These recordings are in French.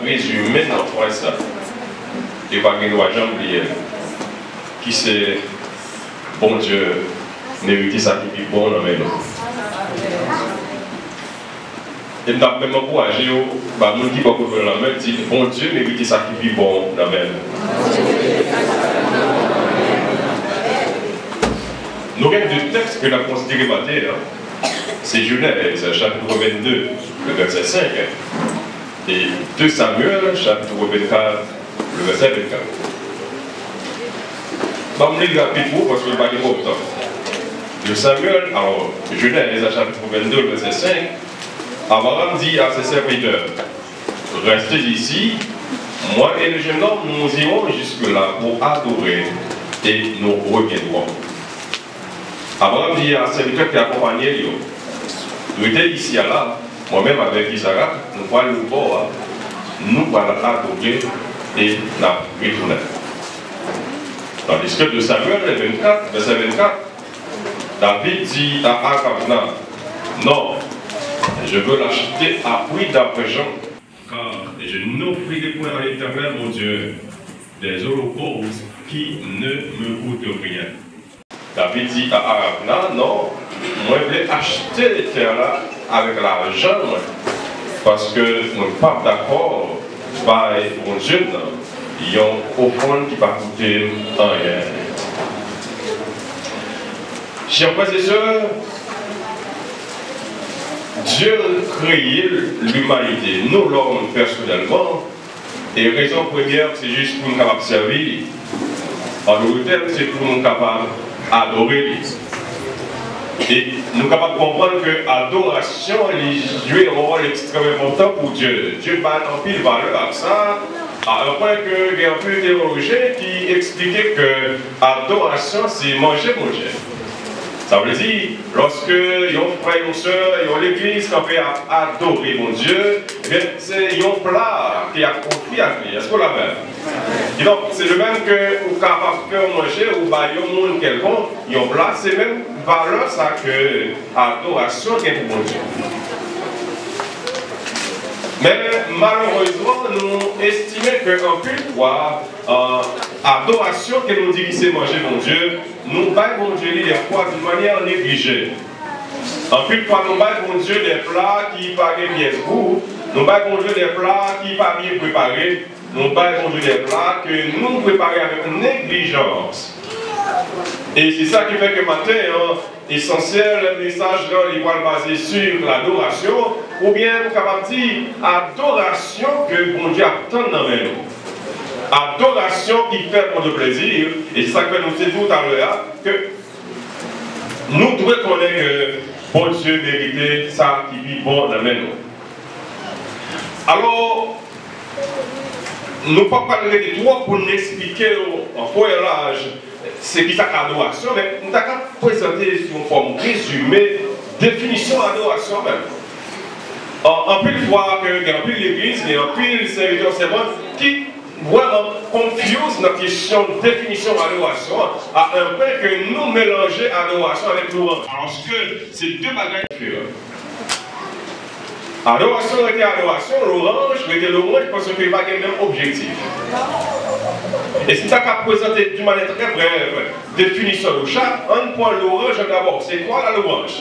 résumé dans la phrase ça. Et pas que nous jamais oublier. Qui c'est bon Dieu, mérite ça qui est bon dans mes mains. Et je vais même encourager les gens qui peuvent faire la main, dire bon Dieu, mérite ça qui est bon dans mes mains. Nous avons deux textes que nous avons considérés matin. C'est Genèse, chapitre 22, le verset 5. Et 2 Samuel, chapitre 24, le verset 24. Je vais lire rapidement parce que je ne vais pas lire autant. 2 Samuel, alors, Genèse, chapitre 22, le verset 5. Abraham dit à ses serviteurs, restez ici, moi et le jeune homme, nous irons jusque-là pour adorer et nous reviendrons. Abraham dit à ses serviteurs qui accompagnaient lui, nous étions ici à là, moi-même avec Isaac, nous allons le bord, nous allons adorer et nous retourner. Tandis que de Samuel 24, verset 24, David dit à Abraham, non, je veux l'acheter à prix d'argent, car je n'offrirai point à l'Éternel mon Dieu des holocaustes qui ne me coûtent rien. David dit à Abraham, non, moi je vais acheter les terres-là avec l'argent, parce que je ne suis pas d'accord avec mon Dieu, il y a une offrande qui ne va coûter rien. Chers frères et sœurs, Dieu a créé l'humanité, nous l'homme personnellement, et raison première, c'est juste pour nous capables de servir. En d'autres termes, c'est pour nous capables d'adorer. Et nous sommes capables de comprendre que l'adoration joue un rôle extrêmement important pour Dieu. Dieu va en pile valeur à ça, à un point qu'il y a un peu de théologiens qui expliquaient que l'adoration, c'est manger. Ça veut dire, lorsque il y a un frère et une soeur, il y a l'église qui a fait adorer mon Dieu, c'est un plat qui a offert à lui. Est-ce qu'on l'a même? Et donc, c'est le même que vous capable de manger ou bah, il y a un monde quelconque, il y a un plat, c'est même valeur ça que l'adoration qui est pour mon Dieu. Mais malheureusement, nous estimons qu'en plus fois, adoration que nous disons c'est manger mon Dieu, nous baillons mon Dieu les fois d'une manière négligée. En plus fois, nous baillons mon Dieu des plats qui ne pas bien goût, nous baillons mon Dieu des plats qui ne pas bien préparés, nous baillons mon Dieu des plats que nous préparons avec négligence. Et c'est ça qui fait que matin, essentiel, le message il va basé sur l'adoration, ou bien nous capable de dire adoration que bon Dieu attend dans nous. Adoration qui fait pour le plaisir, et c'est ça que nous disons tout à l'heure, que nous devons connaître que bon Dieu mérite ça qui vit bon dans nous. Alors, nous ne pouvons pas parler de toi pour nous expliquer en voyage c'est qui ça l'adoration, mais nous avons présenté sous une forme résumée, définition d'adoration même. En plus de fois qu'il y a plus l'église, il y a plus les serviteurs servantes qui vraiment confusent notre question de définition d'adoration à un point que nous mélangeons adoration avec louange. Parce que c'est deux bagages différents. Adoration était adoration, l'orange était l'orange parce qu'il n'y a pas le même objectif. Et si tu as présenté d'une manière très brève définition de chaque, un point l'orange d'abord. C'est quoi la louange?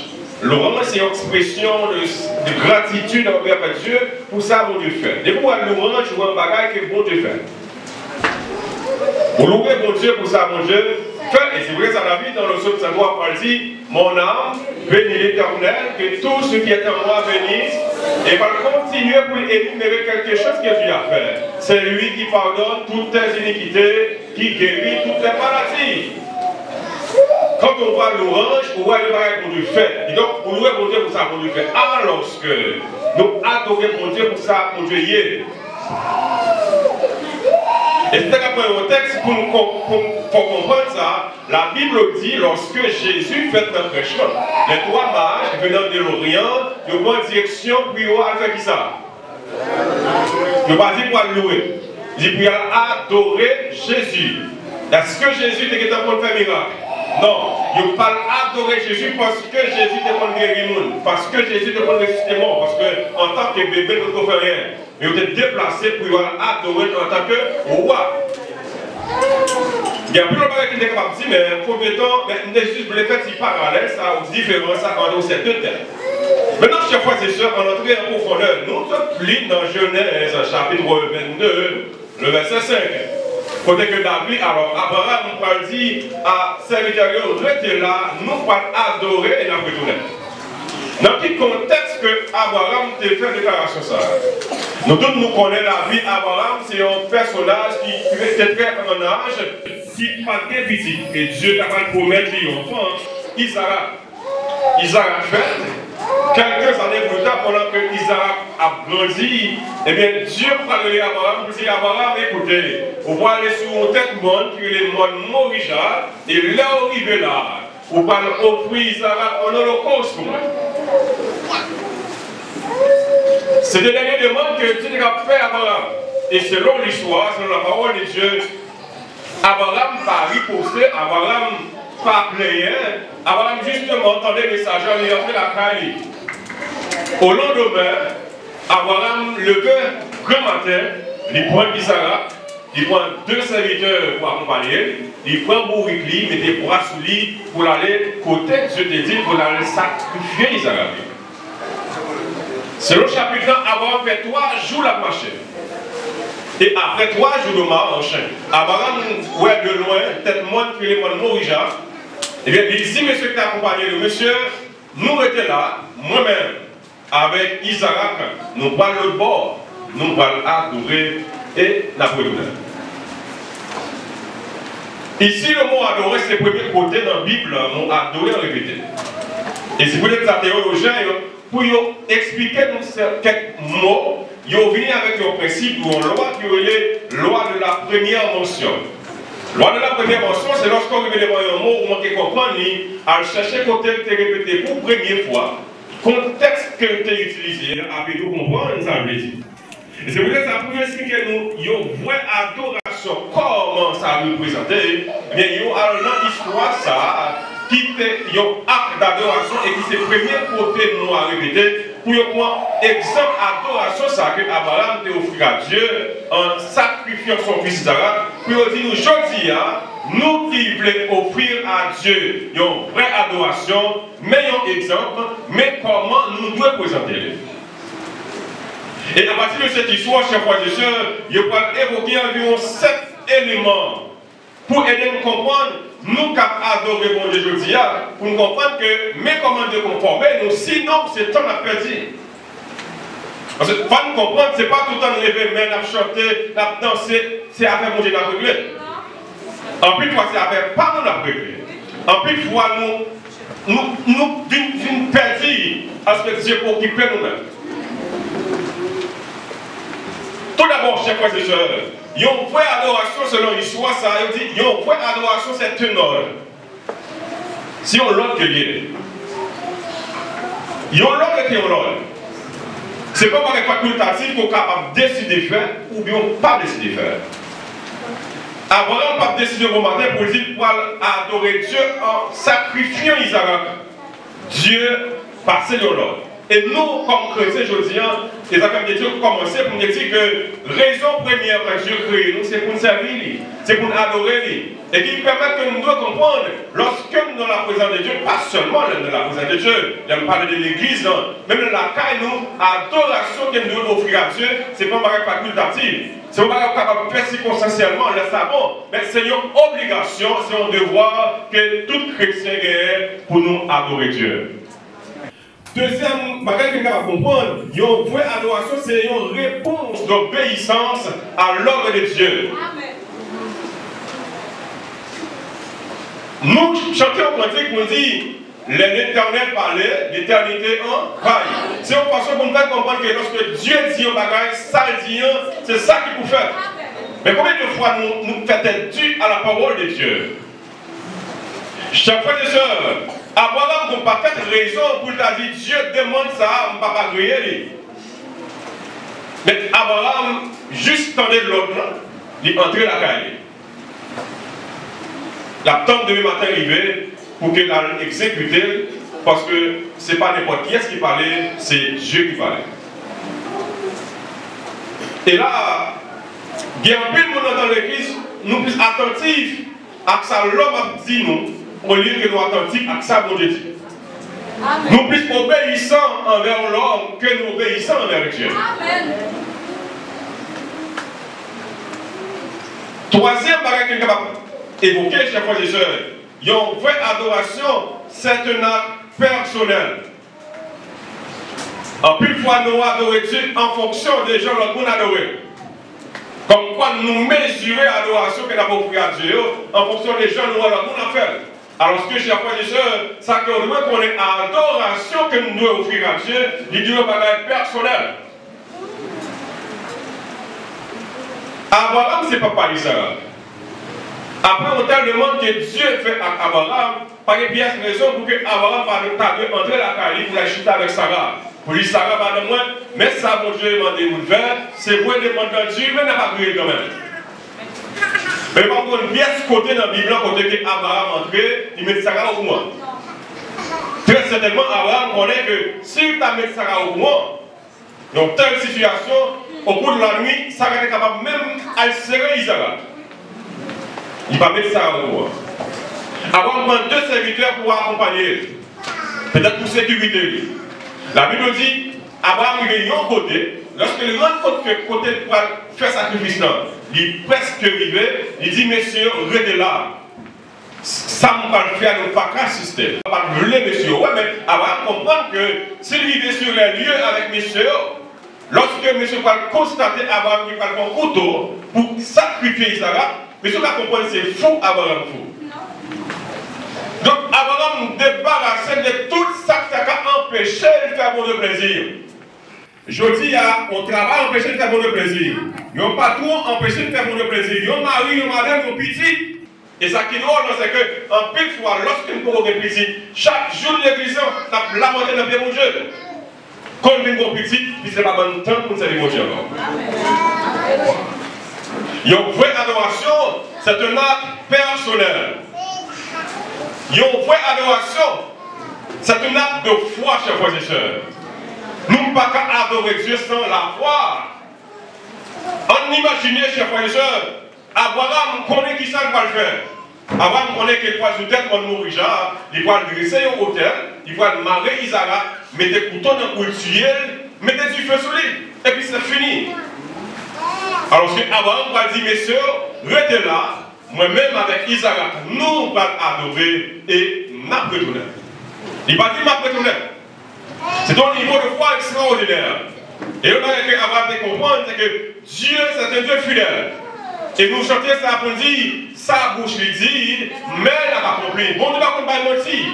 L'orange, c'est une expression de gratitude envers Dieu pour ça que Dieu fait. Dès que vous avez l'orange, vous avez un bagage que bon Dieu fait. Vous louez mon Dieu pour ça, mon Dieu fait. Et c'est vrai, ça la vie dans le psaume 103, on dit mon âme bénit l'Éternel, que tout ce qui est en moi bénisse. Et va continuer pour énumérer quelque chose que Dieu a fait. C'est lui qui pardonne toutes tes iniquités, qui guérit toutes tes maladies. Quand on voit l'orange, on voit le bagage qu'on lui fait. Et donc, on loue mon Dieu pour ça qu'on lui fait. Alors que nous adorons mon Dieu pour ça qu'on Dieu y est. Et c'est après un texte pour comprendre ça. La Bible dit, lorsque Jésus fait un prêcheur, les trois mages venant de l'Orient, ils vont en direction, puis ils vont faire qui ça? Ils vont pas dire pour louer. Ils vont adorer Jésus. Est-ce que Jésus était en train de faire miracle? Non, il ne pas adorer Jésus parce que Jésus te prend guérir le monde, parce que Jésus te prend ressusciter mort, parce qu'en tant que bébé, nous ne fait rien. Mais vous êtes déplacé pour adorer en tant que roi. Il y a plus de choses qui sont capables de dire, mais pour le temps, Jésus voulait faire des parallèles, ça, aux différences entre ces deux termes. Maintenant, chers frères et sœurs, on entre en profondeur. Nous sommes plus dans Genèse, chapitre 22, le verset 5. Côté que David, alors Abraham nous dit à serviteur, restez là, nous allons adorer et nous retourner. Dans quel contexte que Abraham a fait déclaration ça? Nous tous nous connaissons la vie d'Abraham, c'est un personnage qui était très en âge, qui n'a pas de petit. Et Dieu a pas promettre un enfant, Isaac. Isaac fait. Quelques années plus tard, pendant que Isaac a grandi, eh bien, Dieu a parlé à Abraham pour dire Abraham, écoutez, on va aller sur une tête monde qui est le monde Morija, et là, arrivé là, on va offrir Isaac en holocauste pour moi. C'est le dernier demande que Dieu a fait à Abraham. Et selon l'histoire, selon la parole de Dieu, Abraham pas riposté, Abraham pas plaigné, Abraham justement entendait le messager, il a fait la caille. Au lendemain, Abraham levait grand matin, il prend Isaac, il prend deux serviteurs pour accompagner, il prend bourrique, il met des bras sous lui pour aller côté, Dieu te dit, pour aller sacrifier Isaac. Selon le chapitre 1, Abraham fait 3 jours la marche. Et après 3 jours de marche, Abraham, ouais, de loin, tête monde qui est le monde Morija, et bien, il dit, monsieur qui t'a accompagné, le monsieur, nous étions là, moi-même, avec Isaac, nous parlons l'autre bord, nous parlons adorer et la prière. Ici, le mot adorer, c'est le premier côté dans la Bible, le mot adorer répété. Et si vous êtes un théologien, pour expliquer quelques mots, ils ont venu avec un principe ou une loi qui est la loi de la première mention. La loi de la première mention, c'est lorsqu'on veut un mot, on peut comprendre, à chercher le côté que tu répété pour la première fois, contexte que tu as utilisé, après tout comprendre, ça veut dire. Et c'est pour ça pour expliquer nous, il y a une vraie adoration, comment ça nous présente, eh bien, il y a dans l'histoire ça, qui est un acte d'adoration et qui c'est le premier côté nous à répéter, pour prendre exemple d'adoration, ça que Abraham a offert à Dieu en sacrifiant son fils Isaac, pour dire nous, aujourd'hui, nous qui voulons offrir à Dieu une vraie adoration, meilleur exemple, mais comment nous devons présenter. Et à partir de cette histoire, chers frères et sœurs, je vais évoquer environ 7 éléments pour aider nous comprendre, nous qui adorons mon Dieu aujourd'hui, pour nous comprendre que mes commandes de conformer, nous, sinon c'est temps à perdu. Parce que pour nous comprendre, ce n'est pas tout le temps de lever main, de chanter, de danser, c'est affaire mon Dieu de régler. En plus de fois, c'est affaire pas nous de régler. En plus de fois, nous venons perdre à ce que Dieu pour occuper nous-mêmes. Tout d'abord, chers frères et sœurs, il y a une vraie adoration selon l'histoire, ça veut dire, il y a une vraie adoration, c'est un ordre. Si on l'ordre que lié, il y a un ordre qui est un ordre. Ce n'est pas par les facultatifs qu'on est capable de décider de faire ou bien pas décider de faire. Abraham n'a pas décidé au matin pour dire pour adorer Dieu en sacrifiant Isaac. Dieu passait de l'ordre. Et nous, comme chrétiens, aujourd'hui, les affaires de Dieu commencent pour nous dire que raison première que Dieu crée nous, c'est pour nous servir, c'est pour nous adorer. Et qui permet que nous devons comprendre, lorsque nous dans la présence de Dieu, pas seulement dans la présence de Dieu, je parle de l'église, même dans la caille, nous, adoration que nous devons offrir à Dieu, ce n'est pas une facultative. C'est pas capable de faire circonstanciellement, le savons, mais c'est une obligation, c'est un devoir que tout chrétien ait pour nous adorer Dieu. Deuxième bagage que nous devons comprendre, une vraie adoration, c'est une réponse d'obéissance à l'ordre de Dieu. Amen. Nous chantons un cantique pour dire l'éternel parlait, l'éternité en vaille. C'est une façon pour nous faire comprendre que lorsque Dieu dit un bagage, ça dit, c'est ça qu'il faut faire. Mais combien de fois nous faisons dû à la parole de Dieu? Chers frères et sœurs, Abraham n'a pas peut-être raison pour dire Dieu demande ça, on ne va pas griller. Mais Abraham, juste tendait l'autre, il entrait la caille. l'attente demain matin arriver pour qu'elle l'exécute, parce que ce n'est pas n'importe qui qui parlait, c'est Dieu qui parlait. Et là, il y a un peu de monde dans l'église, nous plus attentifs à ce que l'homme a dit nous, au lieu que nous attentifs à ce que bon Dieu dit. Nous plus obéissants envers l'homme que nous obéissons envers Dieu. Amen. Troisième bagage que nous capable d'évoquer, chers frères et sœurs, il y a une vraie adoration, c'est un acte personnel. En plus fois, nous adorons Dieu en fonction des gens que nous adorons. Comme quoi nous mesurer l'adoration que nous avons offert à Dieu en fonction des gens que nous avons fait. Alors, ce que, chers frères et sœurs, ça que nous qu'on est adoration que nous devons offrir à Dieu, il dit un bagage personnel. Abraham, c'est papa Isaac. Après, on t'a demandé que Dieu fait à Abraham, par une pièce de raison pour que Abraham va entrer la Cali pour la chuter avec Sarah. Pour lui, Sarah va de moi, mais ça, mon Dieu, demande de nous faire, c'est moi de demander à Dieu, mais n'a pas prié quand même. Mais par contre, une pièce côté dans la Bible, côté que Abraham entré, il met Sarah au moins. Très certainement, Abraham connaît que si tu as mis Sarah au moins, dans telle situation, au cours de la nuit, Sarah est capable même de serrer Isaac. Il va mettre Sarah au moins. Abraham prend deux serviteurs pour accompagner, peut-être pour sécurité. La Bible dit, Abraham est de l'autre côté, lorsque le côté pour faire sacrifice, il est presque arrivé, il dit, messieurs, restez là. Ça ne va pas le faire, ne pas assister. On ne va pas brûler, messieurs. Ouais, mais Abraham comprend que s'il vivait sur les lieux avec messieurs, lorsque messieurs va constater Abraham qui va prendre un couteau pour sacrifier Isaac, messieurs va comprendre que c'est fou, Abraham fou. Donc, Abraham débarrassé de tout ça qui a empêché de faire bon de plaisir. Je dis, on travaille empêché de faire bon de plaisir. Ils n'ont pas tout empêché de faire bon de plaisir. Ils ont mari, ils ont madame, ils ont petit. Et ça qui est drôle, c'est que, en pile fois, lorsqu'ils ont des petits, chaque jour de l'église, on a lamenté dans le bien mon Dieu. Quand ils ont des petits, puis ce n'est pas bon temps pour servir mon Dieu. Il y a une vraie adoration, c'est un acte personnel. Il y a une vraie adoration. C'est un acte de foi, chers frères et sœurs. Nous ne pouvons pas adorer Dieu sans la foi. On imagine, chers frères et sœurs, Abraham connaît qui ça va le faire. Abraham connaît qu'il va ajouter mon mourir, il va dresser un hôtel, il va marier Isaac, mettre des couteaux dans le tuer, mettre du feu sur lui. Et puis c'est fini. Alors que Abraham va dire, messieurs, restez là. Moi-même avec Isaac, nous allons adorer et nous retourner. Il va dire nous retourner. C'est un niveau de foi extraordinaire. Et on a que Abraham de comprendre que Dieu c'est un Dieu fidèle. Et nous chantons ça pour dire, sa bouche lui dit, mais elle n'a pas compris. Bon Dieu va pas mentir.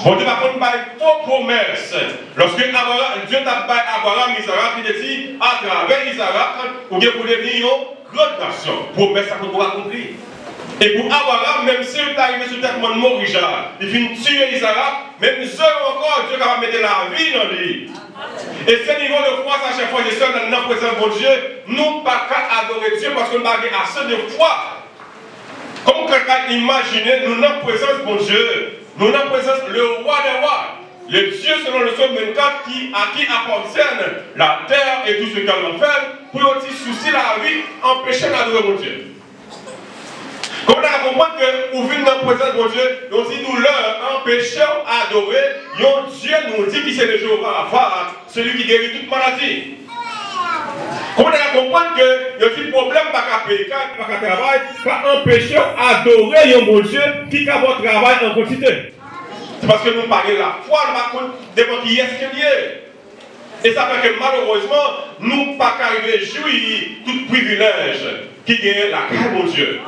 Bon Dieu va pas faux promesses. Lorsque Dieu t'a fait Abraham, Isaac, il dit, à travers Isaac, vous pouvez devenir une grande nation. Promesse ça pour accomplir. Et pour Abraham, même s'il est arrivé sur terre, mon mort, il finit tuer Isaac, même si encore Dieu va mettre la vie dans lui. Et ce niveau de foi, ça, chers frères et sœurs, dans la présence de Dieu, nous ne pouvons pas adorer Dieu parce qu'on n'a pas assez de foi. Comme quelqu'un imagine, nous n'avons présence de Dieu, nous n'avons présence le roi des rois, le Dieu selon le psaume 24 à qui appartiennent la terre et tout ce qu'elle en fait, pour aussi soucier la vie, empêcher d'adorer mon Dieu. Comme on a compris que nous venons dans la présence de Dieu, nous aussi nous leur empêchons d'adorer, Dieu nous dit qu'il c'est le Jéhovah Rapha, celui qui guérit toute maladie. Comme on a compris que y a aussi problème par qu'à payer, par qu'à travail, pas empêcher d'adorer un bon Dieu qui a votre travail en quantité. C'est parce que nous parlons de la foi, nous parlons de qui est ce qu'il y a. Et ça fait que malheureusement, nous ne pouvons pas arriver à jouir tout privilège qui gagne la carte de Dieu.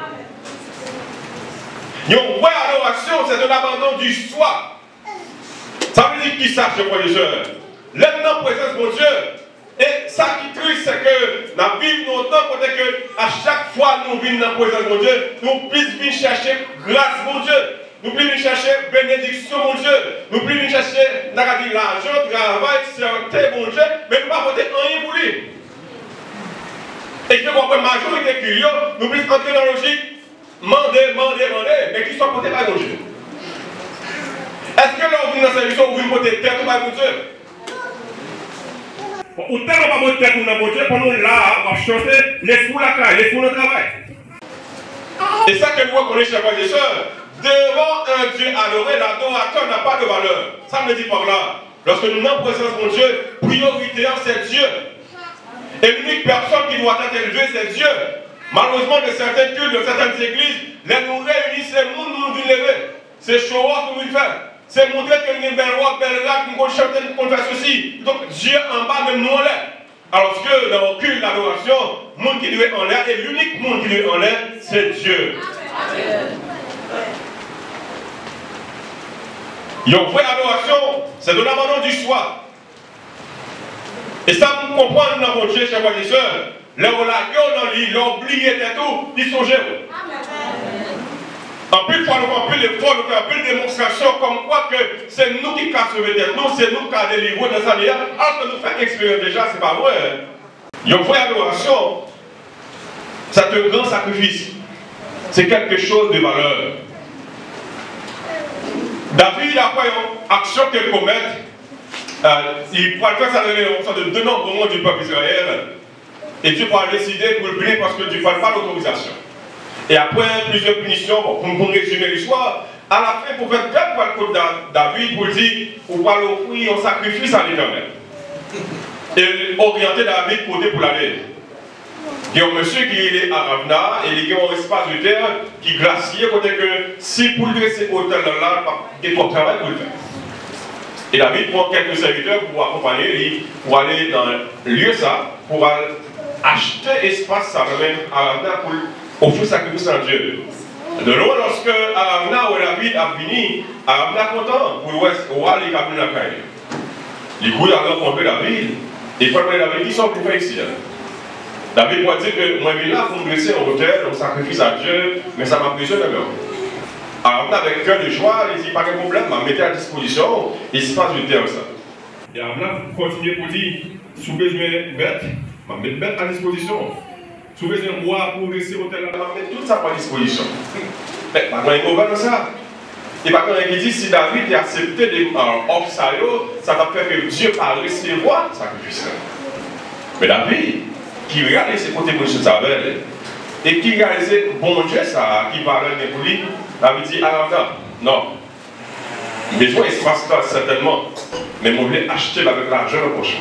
Une vraie adoration, c'est un abandon du soi. Ça veut dire qui ça, chers frères et sœurs? L'être dans la présence de Dieu. Et ça qui est triste, c'est que dans la Bible, nous entendons que à chaque fois que nous venons dans la présence de Dieu, nous puissions chercher grâce, mon Dieu. Nous puissions chercher bénédiction, mon Dieu. Nous puissions chercher l'argent, travail, santé, mon Dieu. Mais nous ne pouvons pas porter rien pour lui. Et que pour la majorité qui nous puissions entrer dans la logique. Mandez, mais qui soit porté par mon Dieu. Est-ce que là, vous dans cette émission, vous portez tête ou par mon Dieu? Ou tellement pas votre tête ou dans mon Dieu, pour nous là, on va chanter, laissez-vous la caille, laissez-vous le travail. Et ça que nous reconnaissons, chers frères et sœurs, devant un Dieu adoré, l'adorateur n'a pas de valeur. Ça me dit par là. Lorsque nous sommes en présence de mon Dieu, prioritaire, c'est Dieu. Et l'unique personne qui doit être élevée, c'est Dieu. Malheureusement, de certains cultes, de certaines églises, les nous réunissent, c'est nous nous lever. C'est show off que nous faisons. C'est montrer que nous avons belle robe, belle raque, nous chantons, nous faisons ceci. Donc Dieu en bas, même nous en l'air. Alors que dans le culte, l'adoration, le monde qui doit être en l'air, et l'unique monde qui doit être en l'air, c'est Dieu. Une vraie adoration, c'est de l'abandon du soi. Et ça, vous comprenez dans mon Dieu, chers frères et sœurs. Là où la gueule dans l'île, l'oublié de tout, ils sont généreux. En plus, il faut en plus l'effort, nous faire plus de démonstration comme quoi que c'est nous qui cassons les têtes, nous, c'est nous qui avons délivré dans sa vie. Alors que nous faisons expérience déjà, c'est pas vrai. Il y a une vraie adoration, c'est un grand sacrifice. C'est quelque chose de valeur. David, après une action qu'il commet, il pourra faire ça de nombreux mots du peuple Israël. Et Dieu pourra décider pour le punir parce que Dieu ne fait pas l'autorisation. Et après plusieurs punitions, bon, pour résumer l'histoire, à la fin, pour faire grave pour le côté David, pour dire, on va l'offrir un sacrifice à l'Éternel. Et orienter David côté pour l'aller. Il y a un monsieur qui est à Ravna, et il y a un espace de terre qui est glacier, côté que si pour lui laisser hôtel là, il y a un travail pour le faire. Et David prend quelques serviteurs pour accompagner lui, pour aller dans le lieu ça, pour aller acheter espace ça même à Ravna pour offrir sacrifice à Dieu. De loin, lorsque Ravna ou David a fini, Ravna content pour l'ouest, ou aller à la caille. Les coups a rencontré David, et il faut que David qui sont pour faire ici. David pourrait dire que moi, je suis là pour me dresser en hôtel, on sacrifice à Dieu, mais ça m'a besoin de même. Alors, avec cœur de joie, il dit pas de problème, je mettez à disposition, il se passe du terme ça. Et alors, continuer pour dire, si vous avez besoin de bête, je vais mettre bête à disposition. Si vous avez besoin de bois pour dresser l'hôtel, je vais mettre tout ça à disposition. Mais pas quand il est dans ça. Et par contre, il dit si David a accepté de ça va faire que Dieu va recevoir le sacrifice. Mais David, qui réalise ses côtés pour sa belle, et qui réalise bon Dieu, ça, qui va aller pour lui, David dit non, besoin d'espace là, certainement, mais je voulais acheter avec l'argent le prochain.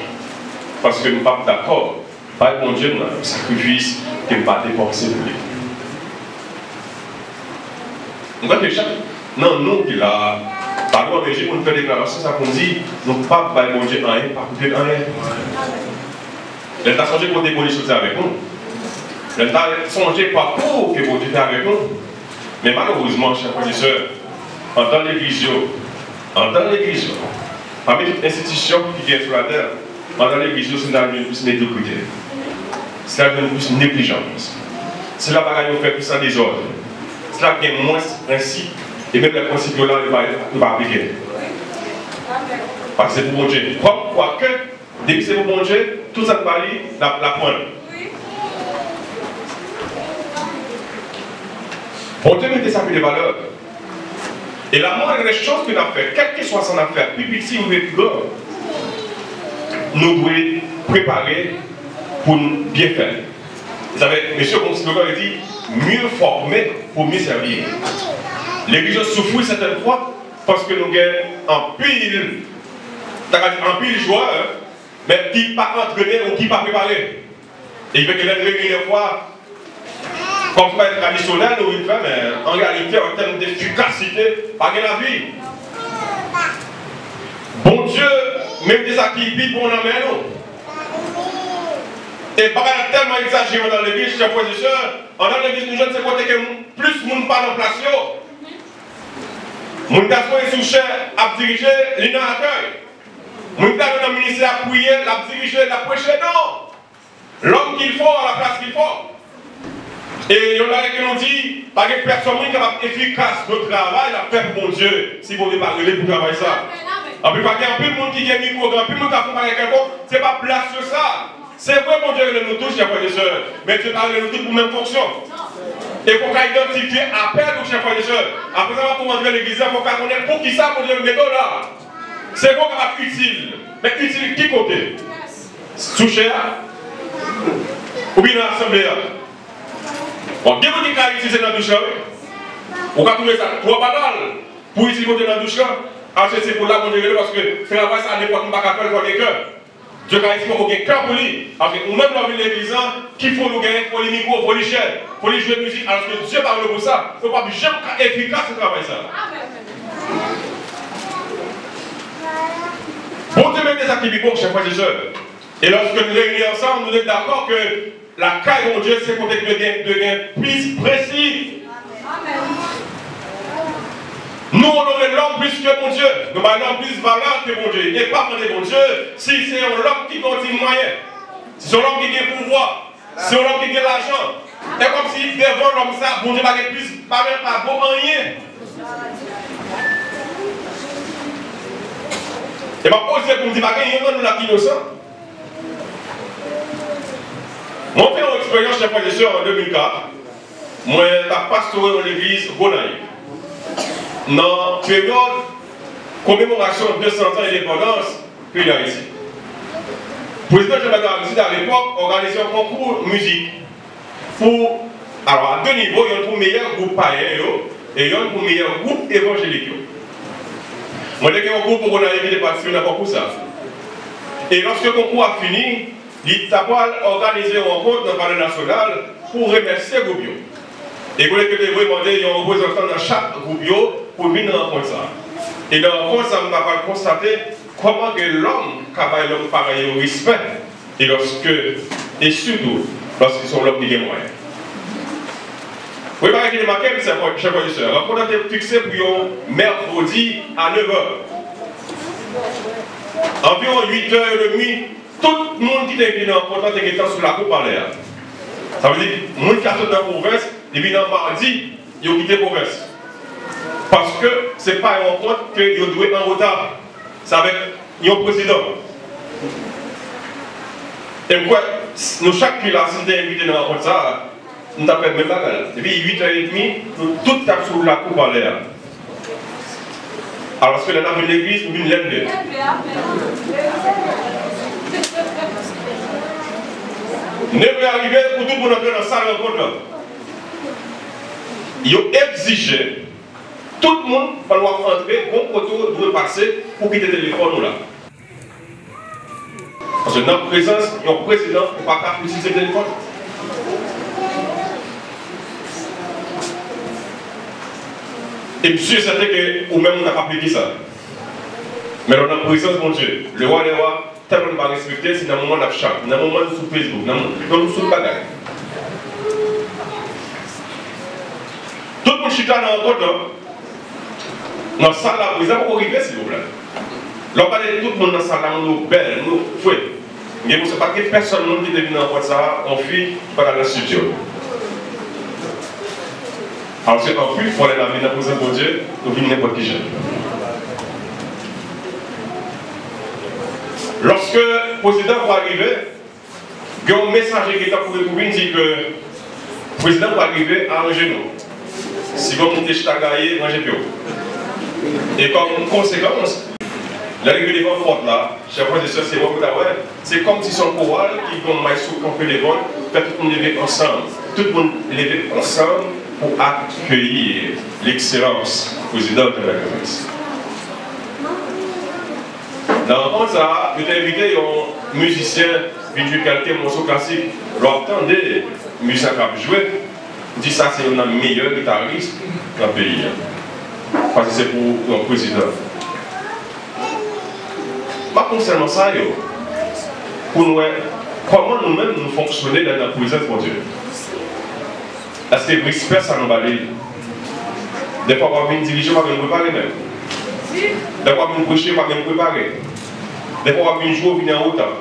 Parce que je ne suis pas d'accord, pas bon Dieu, un sacrifice qui ne va pas dépenser pour lui. On va déjà. Non, nous qui là, par contre, on nous fait des déclarations, ça qu'on dit, nous ne pas bon Dieu en rien, pas coûter en rien. L'État a changé pour démolir ça avec nous. L'État a changé pas pour que vous dites avec nous. Mais malheureusement, chers frères et sœurs, dans l'église, parmi toute institution qui vient sur la terre, dans l'église, c'est là où plus médiocrité. C'est là où plus négligence. C'est là où on fait plus en désordre. C'est là qu'il y a moins de principes. Et même les principes là, il va appliquer. Parce que c'est pour mon Dieu. Quoique, dès que c'est pour mon Dieu, tout ça va aller la pointe. Pour Dieu, mettez ça pour des valeurs. Et la moindre des choses que nous avons fait, quelle que soit son affaire, plus petit ou plus grand, nous devons préparer pour bien faire. Vous savez, M. Constituteur dit mieux former pour mieux servir. L'église souffre certaines fois parce que nous avons en pile joueurs, mais qui ne pas entraîné ou qui ne pas préparé. Et il fait que les fois, comme ça être traditionnel, ou il fait, mais en réalité, en termes d'efficacité, pas de la vie. Bon Dieu, même des activités pour nous amener nous. Et pas tellement exagéré dans l'église, chers frères et sœurs, dans l'église, nous jeunes, c'est côté que plus de monde pas en place. Mon garçon est sous cher à diriger l'inaccueil. Mon garçon dans le ministère à prier, à diriger, à prêcher. Non! L'homme qu'il faut à la place qu'il faut. Et il y en a qui nous dit, pas que personne qui est capable efficace de travail, la faire pour mon Dieu, si vous voulez pas parler pour travailler ça. En plus, il y a plus de monde qui a micro, il y a plus de monde qui a fait quelqu'un, ce n'est pas place sur ça. C'est vrai, mon Dieu, nous tous, chers frères et sœurs, mais tu parles de nous tous pour la même fonction. Et il faut identifier appel aux chefs frères et sœurs. Après avoir commencé l'église, il faut connaître pour qui ça, pour dire, mettons là. C'est bon capable utile. Mais utile qui côté? Toucher ou bien dans l'assemblée. Bon, bien que vous utilisez dans la douche, vous pouvez trouver ça trop banal pour utiliser dans la douche. C'est pour là qu'on dirait parce que le travail, ça dépend de ne pas faire pour les cœurs. Dieu a dit qu'il faut qu'il y ait un cœur pour lui. Ou même dans l'église, qu'il faut nous gagner pour les micros, pour les chaînes, pour les jeux de musique. Alors que Dieu parle pour ça. Il ne faut pas jamais efficace ce travail. Bon, Dieu met des activités pour chers frères et sœurs. Et lorsque nous réunissons ensemble, nous sommes d'accord que la caille de Dieu, c'est pour être de gain plus précis. Nous, on aurait l'homme plus que mon Dieu. Nous avons l'homme plus valeur que mon Dieu. Il n'est pas de mon Dieu si c'est l'homme qui continue moyen. Si c'est l'homme qui a le pouvoir. Si c'est l'homme qui a l'argent. C'est comme si devant l'homme ça, mon Dieu n'a plus, pas même pas bon rien. Et ma pose pour me dire, il y a un homme innocent. Moi, j'ai fait une expérience chez frères et sœurs en 2004. Moi, j'ai pastoré dans l'église Gonaïve. Dans la période commémoration de 200 ans d'indépendance, puis d'Haïti. Le président Jean-Baptiste Aristide à l'époque organisait un concours de musique. Alors à deux niveaux, il y a un pour meilleur groupe païen et il y a un pour meilleur groupe évangélique. Moi, j'ai un groupe pour Gonaïve qui était participé à un concours ça. Et lorsque le concours a fini, il a organisé une rencontre dans le palais national pour remercier le groupe. Et vous voulez que vous demandez un représentant dans chaque groupe pour venir rencontrer ça. Et dans la rencontre, ça m'a pas constaté comment que l'homme travaille l'homme pareil au respect. Et surtout, lorsqu'ils sont l'homme qui est moyen. Vous voyez, qui est marqué, c'est un chef de la rencontre est fixée pour mercredi à 9h. Environ 8h30, tout le monde qui est venu en rencontre est sur la coupe en l'air. Ça veut dire que les gens qui sont dans la province, et puis dans mardi, ils ont quitté la province. Parce que ce n'est pas une rencontre qu'ils ont joué en retard. C'est avec le président. Et moi, nous, chaque ville, si nous sommes invités dans la rencontre, ça, nous avons fait même bagarre. Et puis 8h30, nous tous tapons sur la coupe en l'air. Alors, parce que dans l'église, nous venons l'aider. Nous sommes arrivés pour tout le monde entrer dans la salle de rencontre. Ils ont exigé tout le monde va entrer, bon poteau doit passer pour quitter le téléphone là. Parce que dans la présence, il y a un président qui ne peut pas utiliser le téléphone. Et monsieur, c'était que ou même on n'a pas appliqué ça. Mais dans la présence, mon Dieu, le roi des rois, tellement ne pas respecter, c'est dans le moment de la chat, dans le moment de sur Facebook, dans le sur le bagage. Tout le monde chita dans le code là. Dans la salle là, vous avez arrivé s'il vous plaît. L'on parle de tout le monde dans la salle là, nous belles, nous fouets. Mais vous ne savez pas que personne qui est venu dans le ça, on fuit par dans le studio. Alors c'est en plus, il faut aller dans la vie de la présence de Dieu, nous venons n'importe qui jeune. Lorsque le président va arriver, il y a un messager qui est pour venir dire que le président va arriver à un genou. Si vous montez Chitagaye, mangez plus. Et comme conséquence, l'arrivée des vents fortes là, chers frères et sœurs, c'est comme si son chorale qui vont maïs sous camper les vents, fait tout le monde lever ensemble. Tout le monde lever ensemble pour accueillir l'excellence présidente de la Grèce. Dans le ça, je t'ai invité un musicien venu jouer quelques morceaux classiques. L'entendez, musicien qui a joué, dit ça c'est un meilleur guitariste dans le pays. Parce que c'est pour un président. Pas seulement ça, pour nous, comment nous-mêmes nous fonctionnons dans la présence de Dieu. Est-ce que le respect ça nous va aller? Des fois, on va diriger, on va nous préparer même. Des fois, on va prêcher, on va nous préparer. Des fois, on va jouer, on va en retard.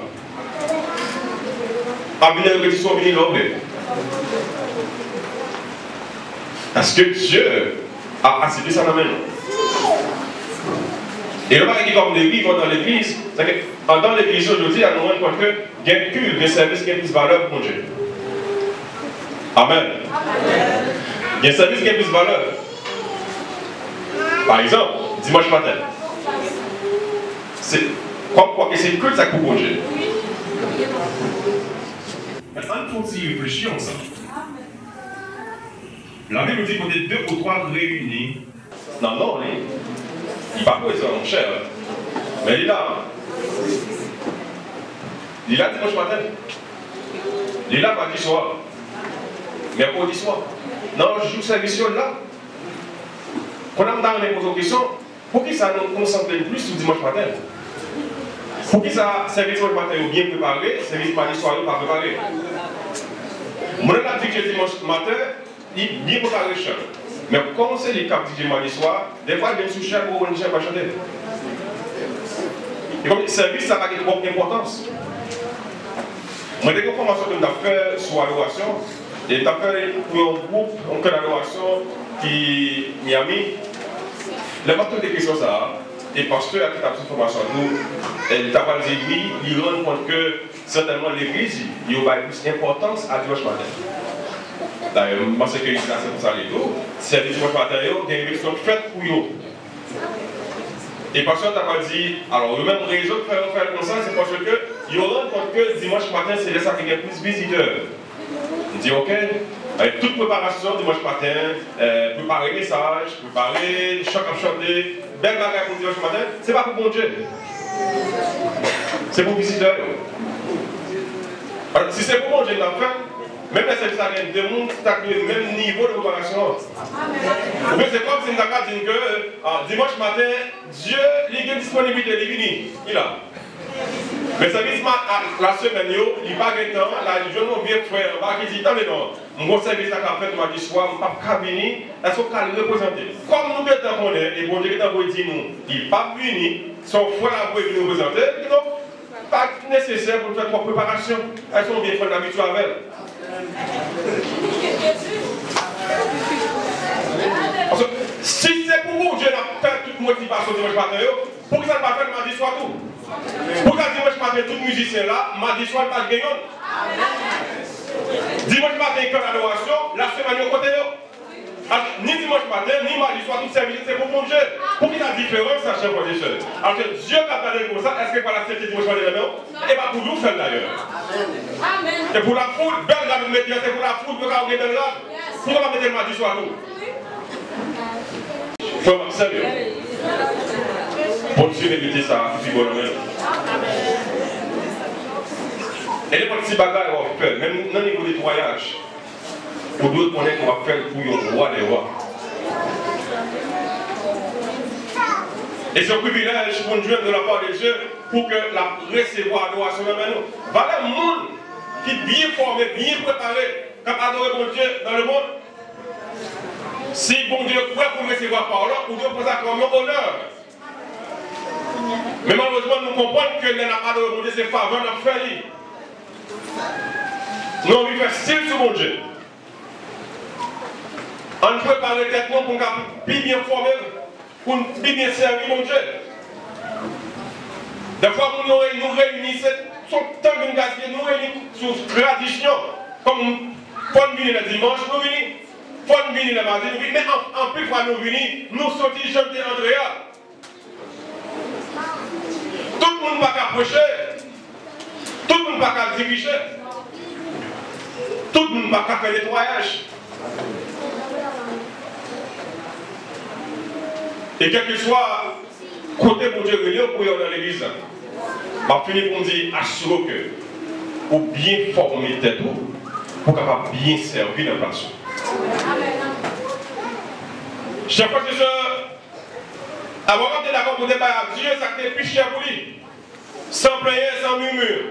On va venir en répétition, on va venir l'anglais. Est-ce que Dieu a accepté ça dans la main? Et le mari qui comme des vivre dans l'église, c'est que dans l'église aujourd'hui, à nous rendre compte que il y a un culte, un service qui a plus de valeur pour Dieu. Amen. Amen. Il y a un service qui a plus de valeur. Par exemple, dimanche matin. C'est quoi que c'est que ça pour Dieu. Maintenant, il faut aussi réfléchir ensemble. La Bible dit qu'on est 2 ou 3 réunis. Non, il n'est pas présent, mon cher. Mais il est là. Il est là dimanche matin. Il est là mardi soir. Mercredi soir. Non, je joue service là. Quand on a posé une question, pour qui ça nous concentre plus sur dimanche matin? Pour qui ça, service dimanche matin est bien préparé, service mardi soir n'est pas préparé? Moi, je dis que dimanche matin, il est bien préparé. Mais comme c'est les cap du mardi soir, des fois, il y a une sous-chef pour une chef à chanter. Et comme le service, ça n'a pas de trop d'importance. Moi, j'ai une formation que j'ai fait sur l'adoration, et j'ai fait pour un groupe, on fait l'adoration qui est Miami. Le pasteur de questions ça, et le pasteur qui a fait cette formation, il t'a pas dit oui, il rend compte que certainement l'église, il y a plus d'importance à dimanche matin. D'ailleurs, moi, c'est que c'est pour ça et tout. C'est dimanche matin, il y a une élection faite pour eux. Et le pasteur t'a pas dit, alors, le même raison de faire comme ça, c'est parce que il rend compte que dimanche matin, c'est là ça qu'il y a plus de visiteurs. Il dit, ok, avec toute préparation dimanche matin, préparer les messages, préparer chacun chanter, belle bagarre pour dimanche matin, c'est pas pour bon Dieu. C'est pour visiteurs. Si c'est pour bon Dieu, même les services à deux mondes, c'est le même niveau de préparation. C'est comme si nous avons dit que dimanche matin, Dieu, il a disponibilité, il est il est là. Mais ça service la semaine, il n'y a pas de temps, la jeune vieux frère, qui dit, attendez non, mon service à fait mardi soir, je ne peux pas venir, est-ce qu'on peut le représenter? Comme nous devons connaître, et bon Dieu dit nous, il n'est pas venu, son frère a voulu nous représenter, donc, pas nécessaire pour faire trois préparations. Elles sont bien faites d'habitude avec elle. Parce que si c'est pour vous, Dieu n'a fait toute motivation dimanche matin, pourquoi ça ne va pas faire le mardi soir tout? Pourquoi dimanche matin, tout musicien là, mardi soir, pas de gagnant? Dimanche matin, il y a l'adoration, la semaine, au côté ni dimanche matin, ni mardi soir, tout service, c'est pour mon Dieu. Pour qu'il y ait la différence, ça change pour les choses. Alors que Dieu va parler comme ça, est-ce que par la fête dimanche matin, non? Et pas pour nous faire d'ailleurs. Et pour la foule, belle là, c'est pour la foule, pour la belle là. Pourquoi on va mettre le mardi soir tout? Faut sérieux. Pour Dieu éviter ça, il faut le même. Et les petits bagages, on va faire, même dans le niveau des voyages. Pour d'autres connaître qu'on va faire pour le roi des rois. Et c'est un privilège pour nous de la part de Dieu pour que la recevoir adoration de nous. Voilà un monde qui est bien formé, bien préparé, qui a adoré mon Dieu dans le monde. Si bon Dieu est prêt pour recevoir par là, pour Dieu prend ça comme un honneur. Mais malheureusement, nous comprenons que les n'a pas adoré mon Dieu, c'est faveur de faire. Nous, on fait style sur mon Dieu. On prépare les têtes pour qu'on puisse bien former, pour bien servir mon Dieu. Des fois, nous réunissons, sur tant de gaspillage, nous réunissons sur tradition, comme pour venir le dimanche, nous venons, pour venir le mardi, nous venons, mais en plus, nous venons, nous sortons chanter Andrea. Tout le monde ne va pas approcher, tout le monde ne va pas diriger, tout le monde ne va pas faire le nettoyage. Et quel que soit côté pour Dieu pour dans l'église, je finis pour me dire, assurez que pour bien former tête pour capable bien servir dans la place. Chaque fois que je avant de d'accord pour débat avec Dieu, ça fait plus cher pour lui. Sans player, sans murmure.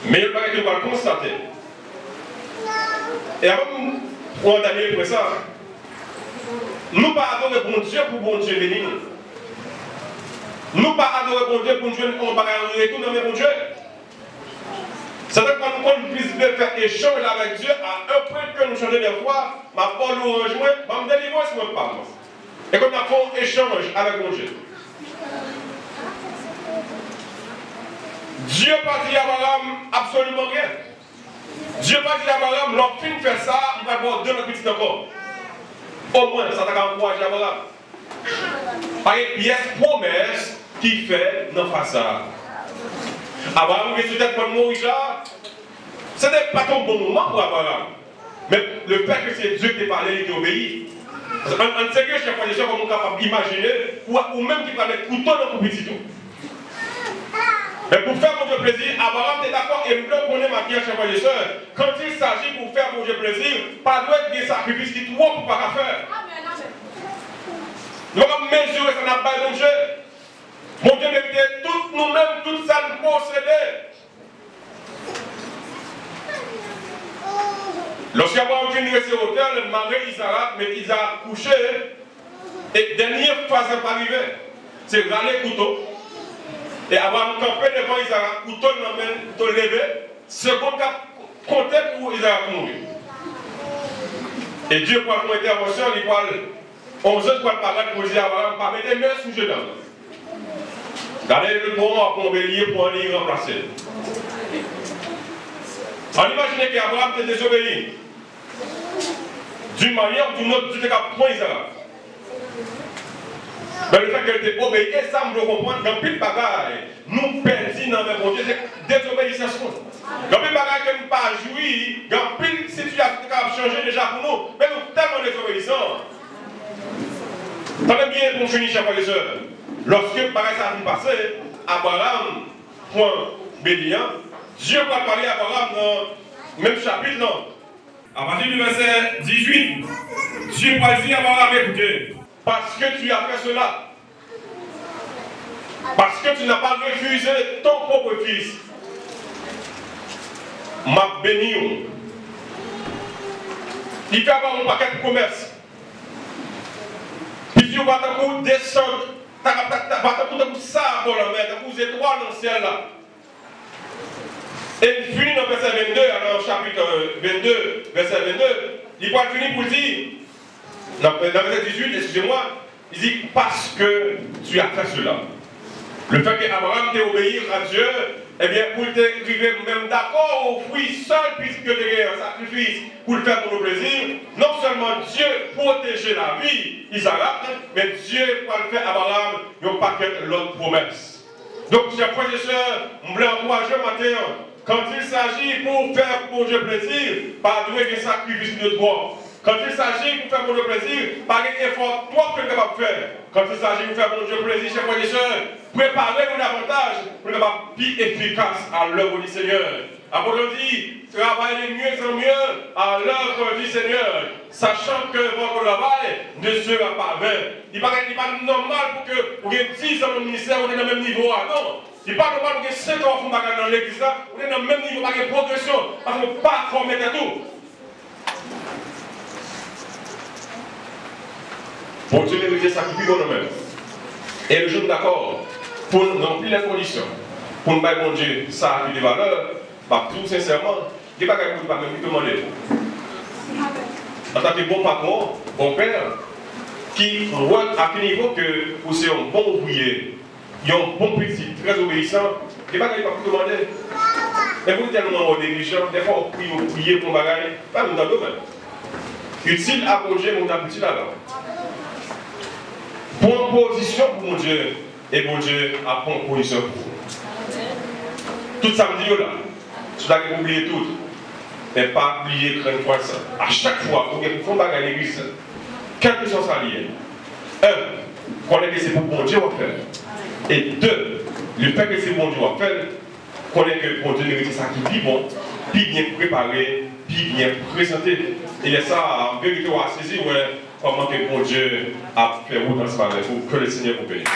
Mais il paraît que va le constater. Et avant de prendre Daniel pour ça, nous pas adorer bon Dieu pour bon Dieu venir. Nous pas adorer bon Dieu pour nous jouer en bagarre retour dans bon Dieu. C'est-à-dire que quand nous puissions faire échange avec Dieu, à un point que nous changeons des fois, ma parole nous rejoint, je me délivre si je ne parle. Et quand nous avons échange avec mon Dieu. Dieu pas dit à Abraham absolument rien. Dieu va dire à Abraham, lorsqu'il fait ça, il va avoir deux petits encore. Au moins, ça t'a encouragé Abraham. Par une pièce promesse qui fait dans face ça. Abraham, il est peut-être pas mourir là. Ce n'est pas ton bon moment pour Abraham. Mais le fait que c'est Dieu qui t'a parlé, il t'a obéi. En sérieux, chaque fois, les gens sont capables d'imaginer, ou même qui va mettre couteau dans le petit tout. Mais pour faire mon Dieu plaisir, Abraham est d'accord et me connaît ma pierre, chers frères et sœurs. Quand il s'agit pour faire mon Dieu plaisir, pas doit être des sacrifices qui trop pour pas faire. Nous allons mesurer ça n'a pas de Dieu. Mon Dieu méritait tout nous-mêmes, tout ça nous posséder. Lorsqu'Abraham finit ses hauteurs, le mari Isaac, mais Isaac couché, et dernière fois ça pas arrivé, c'est râler couteau. Et Abraham campé devant Isaac, couteau dans la main, couteau levé, second cap compté pour Isaac mourir. Et Dieu prend une intervention, il parle, 11 autres pour parler pour dire à Abraham, pas mettre main sous le dedans. Regardez le bon pour bélier pour aller remplacer. On imagine qu'Abraham était désobéi. D'une manière ou d'une autre, Dieu était capable de prendre Isaac. Mais le fait qu'elle était obéie, et ça me le comprendre, dans pile bagaille, nous perdons dans le bon Dieu, c'est désobéissance. Dans pile bagaille que nous pas jouir, dans pile situation qui a changé déjà pour nous, mais nous sommes tellement désobéissants. Tenez bien pour finir, chers frères et sœurs. Lorsque pareil ça a passé, Abraham prend Bélian, Dieu va parler à Abraham dans le même chapitre, non? À partir du verset 18, Dieu va dire à Abraham, écoutez, parce que tu as fait cela, parce que tu n'as pas refusé ton propre fils, m'a béni. Il fait avoir un paquet de commerce. Puis tu vas descendre, tu vas ça pour la mer, tu vas étoiles dans le ciel là. Et il finit dans le verset 22, alors chapitre 22, verset 22, il va finir pour dire, dans le verset 18, excusez-moi, il dit parce que tu as fait cela. Le fait qu'Abraham t'ait obéi à Dieu, eh bien, pour t'arriver même d'accord au fruit seul, puisque tu as un sacrifice pour le faire pour le plaisir, non seulement Dieu protégeait la vie Isaac, mais Dieu va le faire à Abraham, il n'y a pas que l'autre promesse. Donc, chers frères et sœurs, je voulais encourager matin, quand il s'agit pour faire pour Dieu plaisir, pas de des sacrifices de droit. Quand il s'agit pour faire pour Dieu plaisir, pas d'effort toi que tu es capable de faire. Quand il s'agit pour faire pour Dieu plaisir, chers frères et sœurs, préparez-vous davantage pour être plus efficace à l'œuvre du Seigneur. Apôtre dit, travaillez de mieux en mieux à l'œuvre du Seigneur, sachant que votre travail ne sera pas vain. Il n'est pas normal pour que vous ayez 10 ans dans le ministère, vous êtes dans le même niveau. Non. Il n'est pas normal pour que 5 ans dans l'église, vous êtes dans le même niveau, pas de progression, parce que vous ne pas former tout. Pour Dieu mériter sacrifice dans nous-mêmes. Et le jour d'accord, pour remplir les conditions, pour nous mettre bon Dieu, ça a des valeurs, bah, tout sincèrement, il n'y a pas quelque chose pas même demander. En tant que bon patron, bon père, qui voit à quel niveau que vous êtes un bon ouvrier, un bon petit, très obéissant, il n'y a pas quelque chose pas demander. Mais vous êtes tellement négligent, des fois on prie pour bagaille, pas dans le domaine. Utile à projet, mon abouti là-bas. Prends position pour mon Dieu, et mon Dieu a pris position pour vous. Tout ça me dit là, tu dois oublier tout, mais pas oublier que une fois ça. À chaque fois, il faut faire à l'église, quelle que soit sa liée. Un, connaître que c'est pour mon Dieu à faire. Et deux, le fait que c'est pour mon Dieu à faire, connaître que mon Dieu mérite ça qui est bon, puis bien préparé, puis bien présenté. Et ça, en vérité, on a saisi, ouais, comment que mon Dieu a fait vous dans ce pour que le Seigneur vous bénisse.